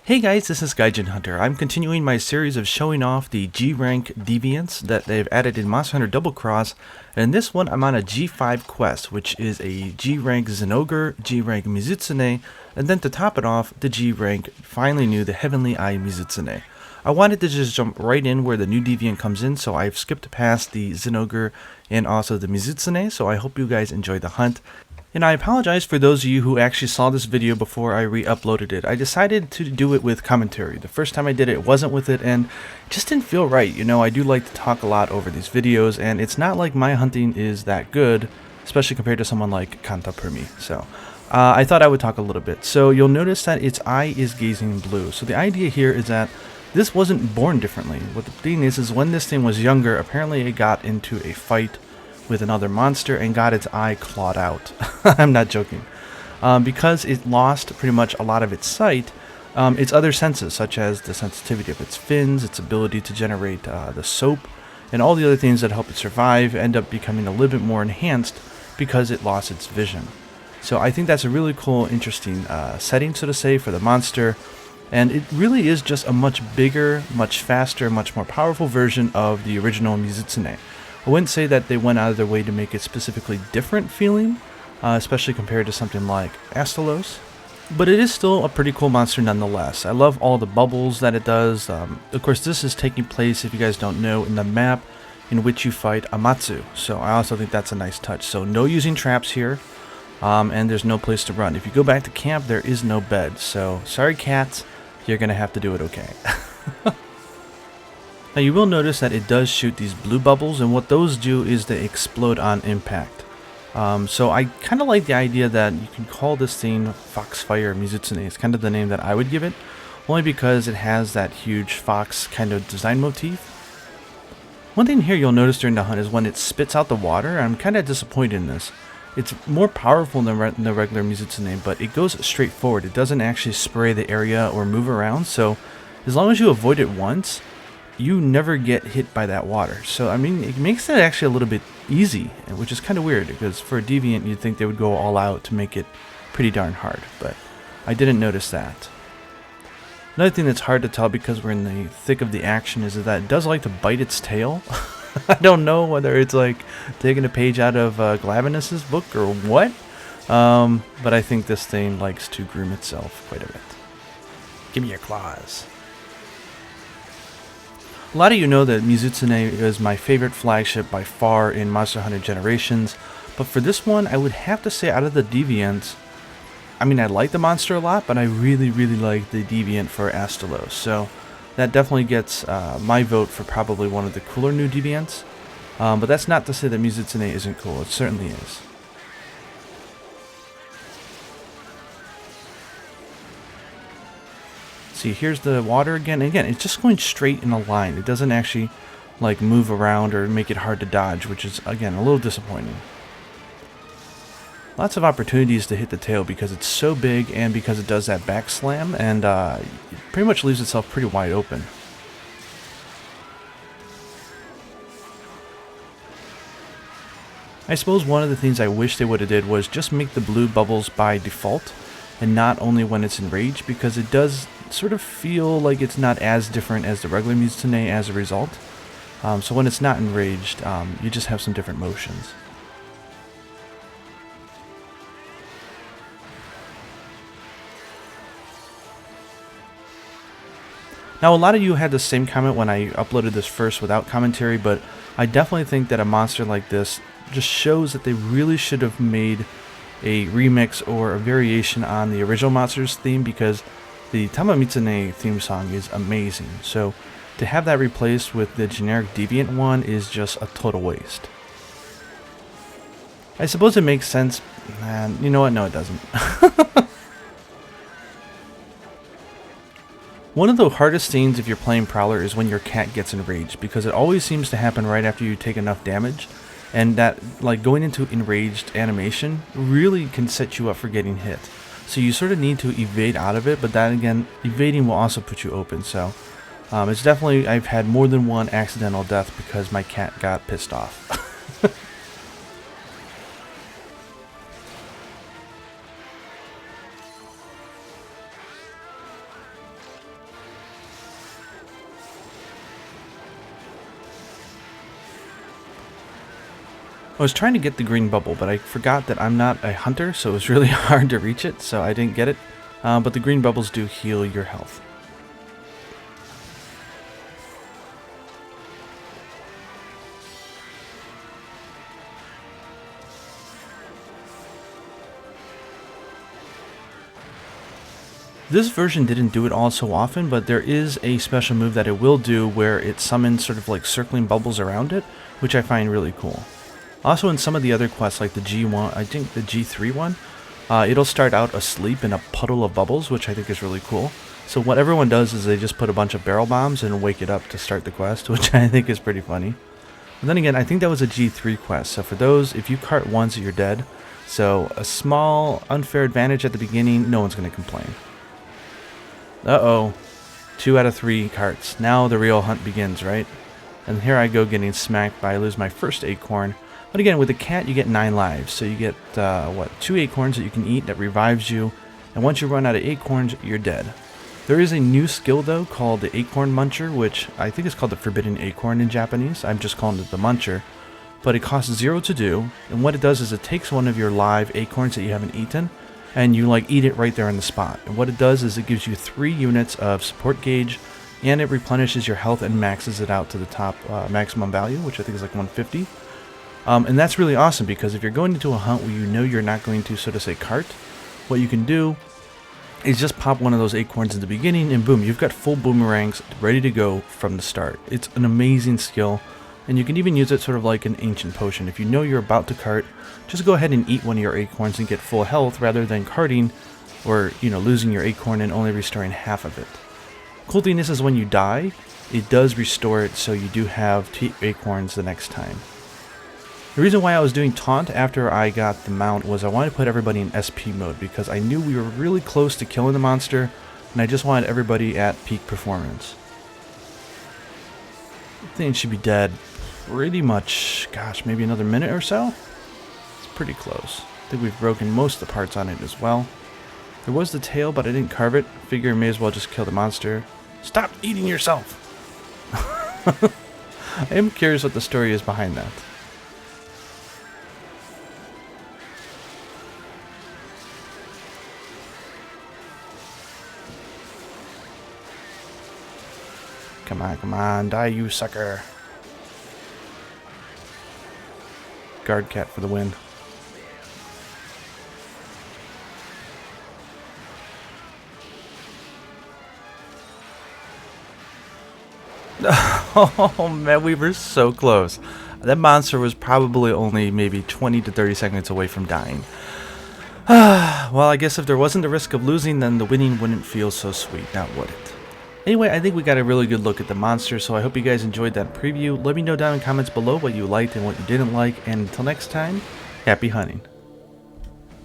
Hey guys, this is Gaijin Hunter. I'm continuing my series of showing off the G rank Deviants that they've added in Monster Hunter Double Cross, and in this one I'm on a G5 quest, which is a G rank Zinogre, G rank Mizutsune, and then to top it off, the G rank finally new, the Heavenly Eye Mizutsune. I wanted to just jump right in where the new Deviant comes in, so I've skipped past the Zinogre and also the Mizutsune, so I hope you guys enjoy the hunt. And I apologize for those of you who actually saw this video before I re-uploaded it. I decided to do it with commentary. The first time I did it wasn't with it and it just didn't feel right. You know, I do like to talk a lot over these videos and it's not like my hunting is that good, especially compared to someone like Kanta Permi. So I thought I would talk a little bit. So you'll notice that its eye is gazing blue. So the idea here is that this wasn't born differently. What the thing is when this thing was younger, apparently it got into a fight with another monster and got its eye clawed out. I'm not joking. Because it lost pretty much a lot of its sight, its other senses, such as the sensitivity of its fins, its ability to generate the soap, and all the other things that help it survive, end up becoming a little bit more enhanced because it lost its vision. So I think that's a really cool, interesting setting, so to say, for the monster. And it really is just a much bigger, much faster, much more powerful version of the original Mizutsune. I wouldn't say that they went out of their way to make it specifically different feeling, especially compared to something like Astalos, but it is still a pretty cool monster nonetheless. I love all the bubbles that it does. Of course, this is taking place, if you guys don't know, in the map in which you fight Amatsu, so I also think that's a nice touch. So no using traps here, and there's no place to run. If you go back to camp, there is no bed, so sorry cats, you're gonna have to do it okay. Now you will notice that it does shoot these blue bubbles, and what those do is they explode on impact. So I kind of like the idea that you can call this thing Foxfire Mizutsune. It's kind of the name that I would give it, only because it has that huge fox kind of design motif. One thing here you'll notice during the hunt is when it spits out the water. I'm kind of disappointed in this. It's more powerful than the regular Mizutsune, but it goes straight forward. It doesn't actually spray the area or move around, so as long as you avoid it once, you never get hit by that water. So I mean, it makes it actually a little bit easy, which is kind of weird because for a Deviant you'd think they would go all out to make it pretty darn hard, but I didn't notice that. Another thing that's hard to tell because we're in the thick of the action is that it does like to bite its tail. I don't know whether it's like taking a page out of Glavenus's book or what, but I think this thing likes to groom itself quite a bit. Give me your claws. A lot of you know that Mizutsune is my favorite flagship by far in Monster Hunter Generations, but for this one I would have to say out of the Deviants, I mean I like the monster a lot, but I really like the Deviant for Astalos, so that definitely gets my vote for probably one of the cooler new Deviants, but that's not to say that Mizutsune isn't cool, it certainly is. See, here's the water again. And again, it's just going straight in a line. It doesn't actually like move around or make it hard to dodge, which is again a little disappointing. Lots of opportunities to hit the tail because it's so big and because it does that back slam, and it pretty much leaves itself pretty wide open. I suppose one of the things I wish they would have did was just make the blue bubbles by default and not only when it's enraged, because it does sort of feel like it's not as different as the regular Mizutsune as a result. So when it's not enraged, you just have some different motions. Now a lot of you had the same comment when I uploaded this first without commentary, but I definitely think that a monster like this just shows that they really should have made a remix or a variation on the original monsters theme, because the Tamamitsune theme song is amazing. So to have that replaced with the generic Deviant one is just a total waste. I suppose it makes sense, and you know what, no it doesn't. One of the hardest scenes if you're playing Prowler is when your cat gets enraged, because it always seems to happen right after you take enough damage. And that, like, going into enraged animation really can set you up for getting hit. So you sort of need to evade out of it, but that again, evading will also put you open. So it's definitely, I've had more than one accidental death because my cat got pissed off. I was trying to get the green bubble, but I forgot that I'm not a hunter, so it was really hard to reach it, so I didn't get it. But the green bubbles do heal your health. This version didn't do it all so often, but there is a special move that it will do where it summons sort of like circling bubbles around it, which I find really cool. Also in some of the other quests like the G1, I think the G3 one, it'll start out asleep in a puddle of bubbles, which I think is really cool. So what everyone does is they just put a bunch of barrel bombs and wake it up to start the quest, which I think is pretty funny. But then again, I think that was a G3 quest, so for those, if you cart once, you're dead. So a small unfair advantage at the beginning, no one's going to complain. Uh-oh. 2 out of 3 carts. Now the real hunt begins, right? And here I go getting smacked by I lose my first acorn. But again, with a cat you get 9 lives. So you get, 2 acorns that you can eat that revives you. And once you run out of acorns, you're dead. There is a new skill though called the Acorn Muncher, which I think is called the Forbidden Acorn in Japanese. I'm just calling it the Muncher. But it costs 0 to do. And what it does is it takes one of your live acorns that you haven't eaten, and you like eat it right there on the spot. And what it does is it gives you 3 units of support gauge, and it replenishes your health and maxes it out to the top maximum value, which I think is like 150. And that's really awesome because if you're going into a hunt where you know you're not going to, so to say, cart, what you can do is just pop one of those acorns in the beginning, and boom, you've got full boomerangs ready to go from the start. It's an amazing skill. And you can even use it sort of like an ancient potion. If you know you're about to cart, just go ahead and eat one of your acorns and get full health rather than carting or, losing your acorn and only restoring half of it. Cool thing is when you die, it does restore it so you do have 2 acorns the next time. The reason why I was doing taunt after I got the mount was I wanted to put everybody in SP mode because I knew we were really close to killing the monster and I just wanted everybody at peak performance. I think it should be dead. Pretty much, gosh, maybe another minute or so? It's pretty close. I think we've broken most of the parts on it as well. There was the tail, but I didn't carve it. Figure I may as well just kill the monster. Stop eating yourself! I am curious what the story is behind that. Come on, die you sucker. Guard cat for the win. Oh man, we were so close. That monster was probably only maybe 20 to 30 seconds away from dying. Well, I guess if there wasn't the risk of losing, then the winning wouldn't feel so sweet, now would it? Anyway, I think we got a really good look at the monster, so I hope you guys enjoyed that preview. Let me know down in the comments below what you liked and what you didn't like, and until next time, happy hunting.